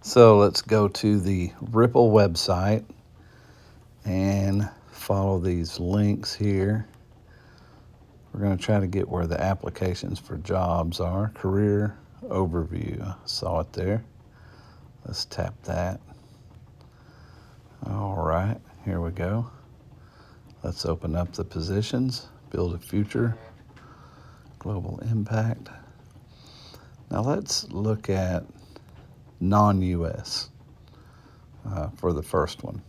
So let's go to the Ripple website and follow these links here. We're going to try to get where the applications for jobs are. Career overview. I saw it there. Let's tap that. All right, here we go. Let's open up the positions. Build a future. Global impact. Now let's look at non-US for the first one.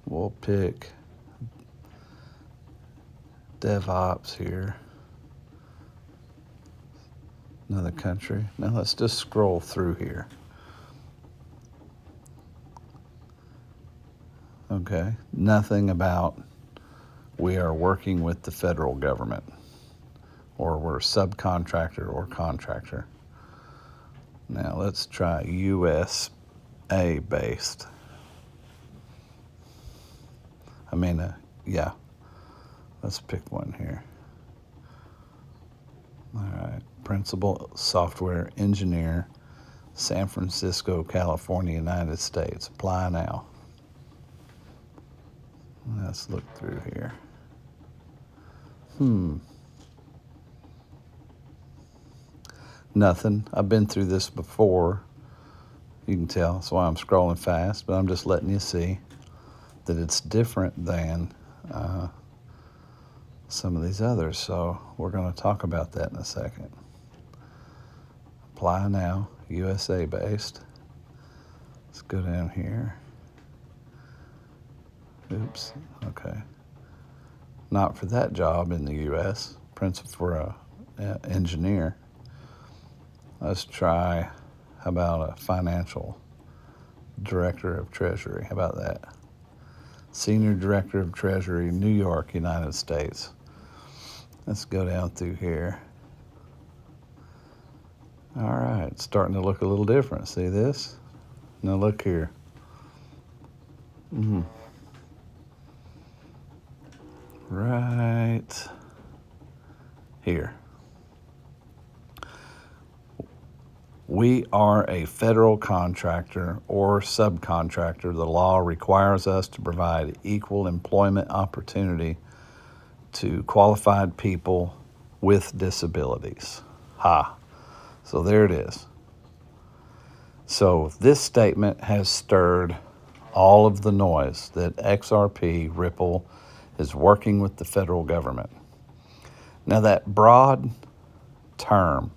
We'll pick DevOps here. Another country. Now let's just scroll through here. Okay, nothing about we are working with the federal government or we're subcontractor or contractor. Now let's try USA based. Yeah, let's pick one here. All right, principal software engineer, San Francisco, California, United States. Apply now. Let's look through here. Nothing. I've been through this before. You can tell. That's why I'm scrolling fast, but I'm just letting you see that it's different than some of these others. So we're going to talk about that in a second. Apply now, USA based. Let's go down here. Oops, okay. Not for that job in the US, principal for a engineer. Let's try, how about a financial director of treasury? How about that? Senior director of treasury, New York, United States. Let's go down through here. All right, it's starting to look a little different. See this? Now look here. Right here. We are a federal contractor or subcontractor. The law requires us to provide equal employment opportunity to qualified people with disabilities. So there it is. So this statement has stirred all of the noise that XRP, Ripple, is working with the federal government. Now that broad term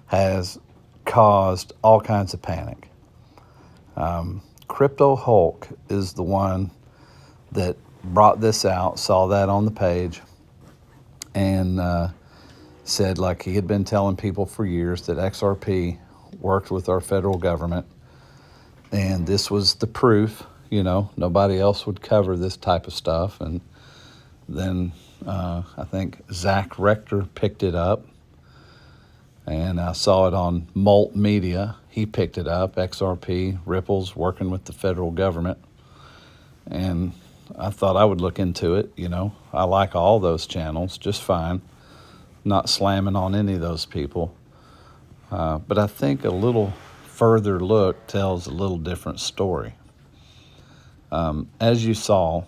has caused all kinds of panic. Crypto Hulk is the one that brought this out, saw that on the page, and said, like he had been telling people for years, that XRP worked with our federal government, and this was the proof. Nobody else would cover this type of stuff. And then I think Zach Rector picked it up, and I saw it on Molt Media. He picked it up, XRP, Ripple's working with the federal government. And I thought I would look into it. I like all those channels just fine. Not slamming on any of those people. But I think a little further look tells a little different story. As you saw,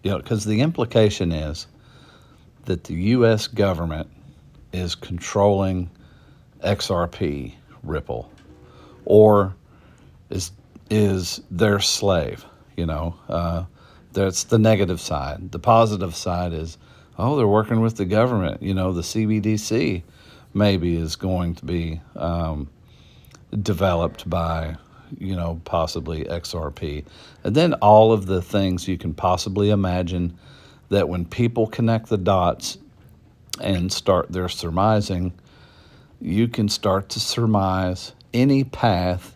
because the implication is that the US government is controlling XRP, Ripple, or is their slave. That's the negative side. The positive side is, they're working with the government. The CBDC maybe is going to be developed by, possibly XRP. And then all of the things you can possibly imagine, that when people connect the dots and start their surmising, you can start to surmise any path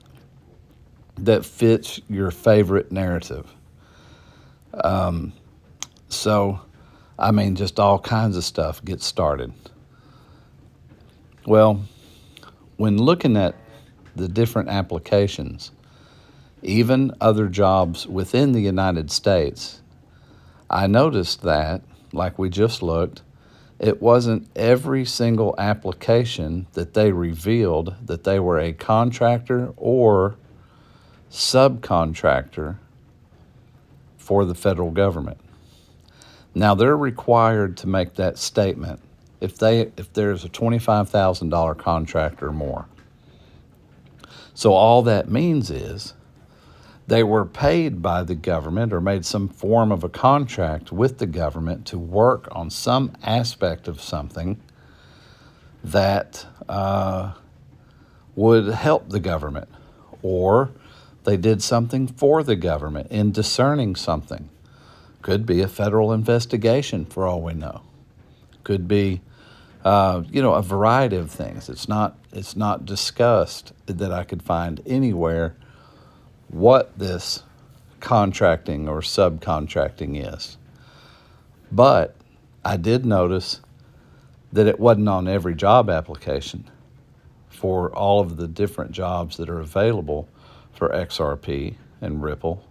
that fits your favorite narrative. Just all kinds of stuff gets started. Well, when looking at the different applications, even other jobs within the United States, I noticed that, like we just looked, It wasn't every single application that they revealed that they were a contractor or subcontractor for the federal government. Now, they're required to make that statement if there's a $25,000 contract or more. So all that means is they were paid by the government or made some form of a contract with the government to work on some aspect of something that would help the government, or they did something for the government in discerning something. Could be a federal investigation for all we know. Could be, a variety of things. It's not discussed that I could find anywhere what this contracting or subcontracting is. But I did notice that it wasn't on every job application for all of the different jobs that are available for XRP and Ripple,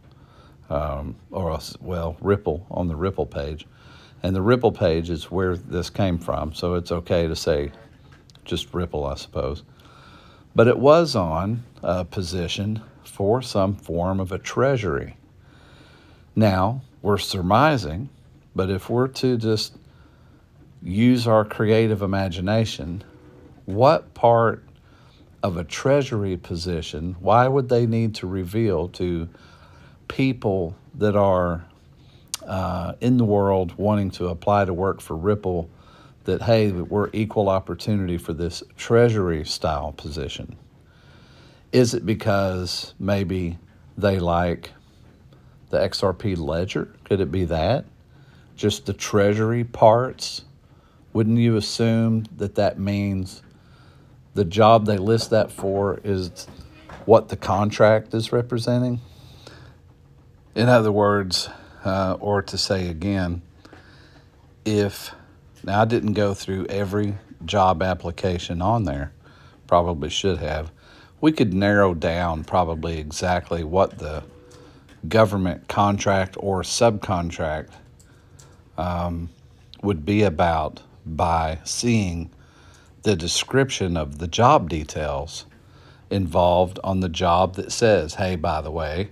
Ripple on the Ripple page. And the Ripple page is where this came from, so it's okay to say just Ripple, I suppose. But it was on a position for some form of a treasury. Now, we're surmising, but if we're to just use our creative imagination, what part of a treasury position, why would they need to reveal to people that are in the world wanting to apply to work for Ripple that, hey, we're equal opportunity for this treasury style position? Is it because maybe they like the XRP ledger? Could it be that? Just the treasury parts? Wouldn't you assume that means the job they list that for is what the contract is representing? In other words, or to say again, now I didn't go through every job application on there, probably should have. We could narrow down probably exactly what the government contract or subcontract would be about by seeing the description of the job details involved on the job that says, hey, by the way,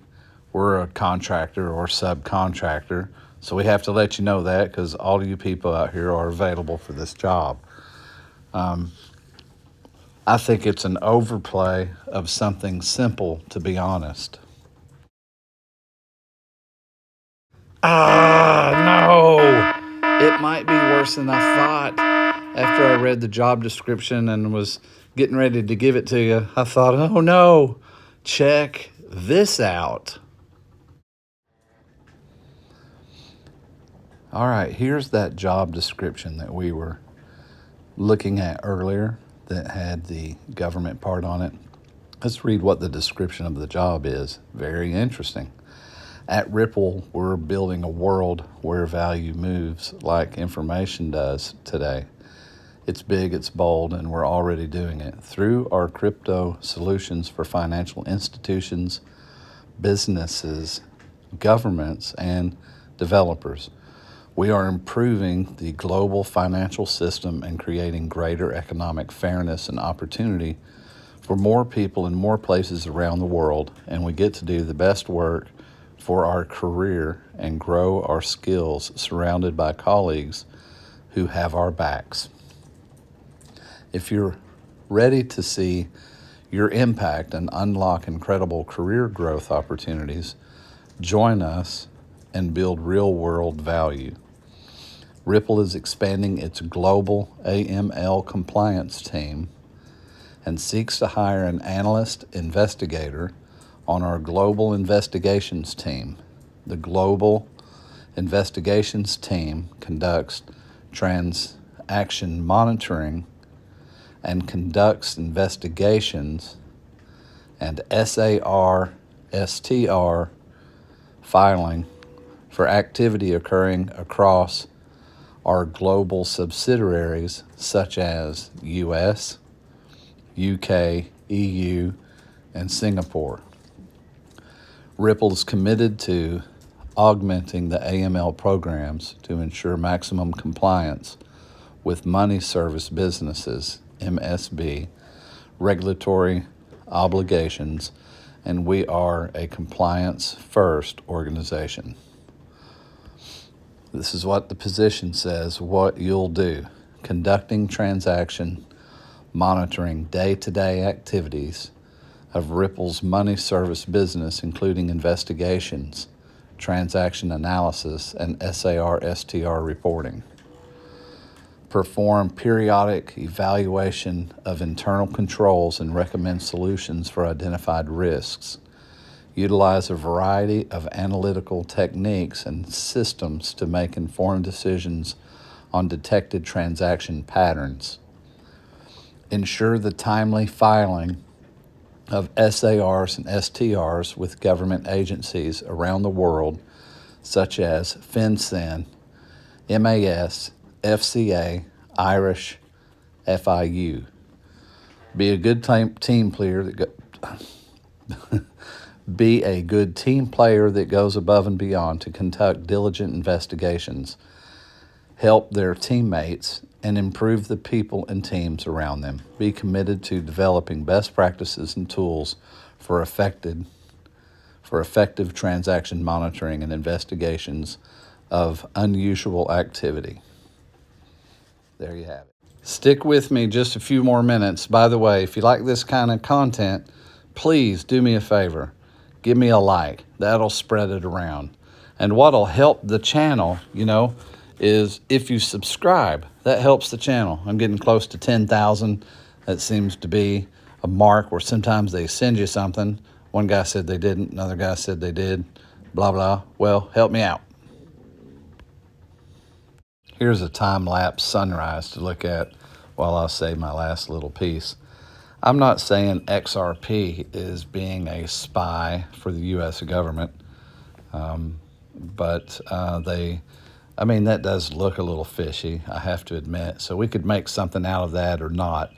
we're a contractor or subcontractor, so we have to let you know that because all of you people out here are available for this job. I think it's an overplay of something simple, to be honest. No! It might be worse than I thought. After I read the job description and was getting ready to give it to you, I thought, oh no, check this out. All right, here's that job description that we were looking at earlier that had the government part on it. Let's read what the description of the job is. Very interesting. At Ripple, we're building a world where value moves like information does today. It's big, it's bold, and we're already doing it. Through our crypto solutions for financial institutions, businesses, governments, and developers, we are improving the global financial system and creating greater economic fairness and opportunity for more people in more places around the world, and we get to do the best work for our career and grow our skills surrounded by colleagues who have our backs. If you're ready to see your impact and unlock incredible career growth opportunities, join us and build real-world value. Ripple is expanding its global AML compliance team and seeks to hire an analyst investigator on our global investigations team. The global investigations team conducts transaction monitoring and conducts investigations and SAR/STR filing for activity occurring across our global subsidiaries such as US, UK, EU, and Singapore. Ripple is committed to augmenting the AML programs to ensure maximum compliance with money service businesses, MSB, regulatory obligations, and we are a compliance-first organization. This is what the position says, what you'll do. Conducting transaction monitoring day-to-day activities of Ripple's money service business, including investigations, transaction analysis, and SAR/STR reporting. Perform periodic evaluation of internal controls and recommend solutions for identified risks. Utilize a variety of analytical techniques and systems to make informed decisions on detected transaction patterns. Ensure the timely filing of SARs and STRs with government agencies around the world, such as FinCEN, MAS, FCA, Irish, FIU. Be a good team player that goes above and beyond to conduct diligent investigations, help their teammates, and improve the people and teams around them. Be committed to developing best practices and tools for effective transaction monitoring and investigations of unusual activity. There you have it. Stick with me just a few more minutes. By the way, if you like this kind of content, please do me a favor. Give me a like. That'll spread it around. And what'll help the channel, is if you subscribe. That helps the channel. I'm getting close to 10,000. That seems to be a mark where sometimes they send you something. One guy said they didn't. Another guy said they did. Blah, blah. Well, help me out. Here's a time-lapse sunrise to look at while I say my last little piece. I'm not saying XRP is being a spy for the US government, but that does look a little fishy, I have to admit. So we could make something out of that or not.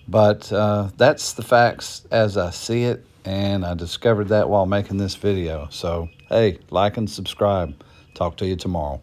But that's the facts as I see it, and I discovered that while making this video. So, hey, like and subscribe. Talk to you tomorrow.